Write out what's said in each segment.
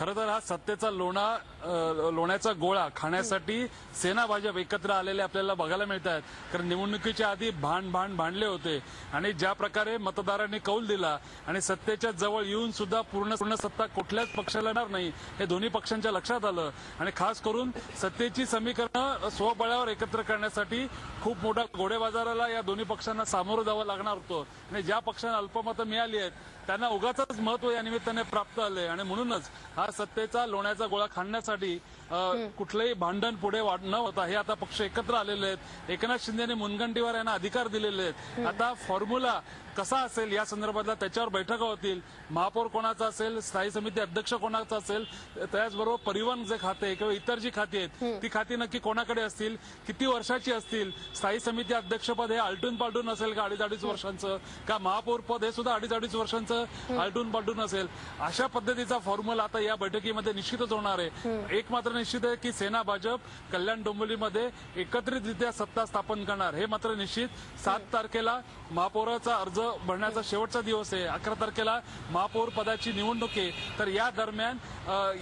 खरं तर हा सत्तेचा लोण्याचा गोळा खाण्यासाठी सेना भाजप एकत्र आलेले आपल्याला बघायला मिळत आहेत। कारण निवडणुकीच्या आधी भांडले होते आणि ज्या प्रकारे मतदारांनी कौल दिला आणि सत्तेच्या जवळ येऊन सुद्धा पूर्ण सत्ता कुठल्याच पक्षाला येणार नाही हे दोन्ही पक्षांच्या लक्षात आलं आणि खास करून सत्तेची समीकरणं स्वबळावर एकत्र करण्यासाठी खूप मोठा घोडेबाजाराला या दोन्ही पक्षांना सामोरं जावं लागणार होतं आणि ज्या पक्षांना अल्पमतं मिळाली आहेत त्यांना उगाचच महत्व या निमित्ताने प्राप्त आले आणि म्हणूनच हा सत्तेचा लोण्याचा गोळा खाण्यासाठी कुठलंही भांडण पुढे न होता हे आता पक्ष एकत्र आलेले आहेत। एकनाथ शिंदेने मुनगंटीवार यांना अधिकार दिलेले आहेत। आता फॉर्म्युला कसा असेल या संदर्भातला त्याच्यावर बैठका होतील। महापौर कोणाचा असेल, स्थायी समिती अध्यक्ष कोणाचा असेल, त्याचबरोबर परिवहन जे खाते किंवा इतर जी खाती आहेत ती खाती नक्की कोणाकडे असतील, किती वर्षाची असतील, स्थायी समिती अध्यक्षपद हे आलटून पालटून असेल का 2.5 वर्षांचं, का महापौर पद हे सुद्धा 2.5 वर्षांचं आलटून पालटून असेल, अशा पद्धतीचा फॉर्म्युला आता या बैठकीमध्ये निश्चितच होणार आहे। एक मात्र निश्चित आहे की सेना भाजप कल्याण डोंबिवलीमध्ये एकत्रितरित्या सत्ता स्थापन करणार हे मात्र निश्चित। 7 तारखेला महापौराचा अर्ज भरण्याचा शेवटचा दिवस आहे। 11 तारखेला महापौर पदाची निवडणूक आहे। तर या दरम्यान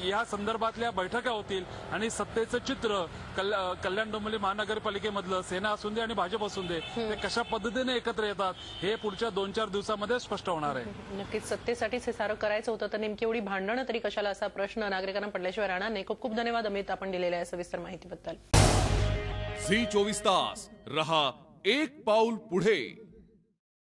या संदर्भातल्या बैठका होतील आणि सत्तेचं चित्र कल्याण डोंबिवली महानगरपालिकेमधलं सेना असून दे आणि भाजप असून दे ते कशा पद्धतीने एकत्र येतात हे पुढच्या 2-4 दिवसामध्ये स्पष्ट होणार आहे। नक्कीच सत्तेसाठीच हे सारं करायचं होतं तर नेमकी एवढी भांडणं तरी कशाला असा प्रश्न नागरिकांना पडल्याशिवाय राहणार नाही। खूप खूप धन्यवाद अमित आपण दिलेल्या सविस्तर माहितीबद्दल। झी 24 तास रहा एक पाऊल पुढे।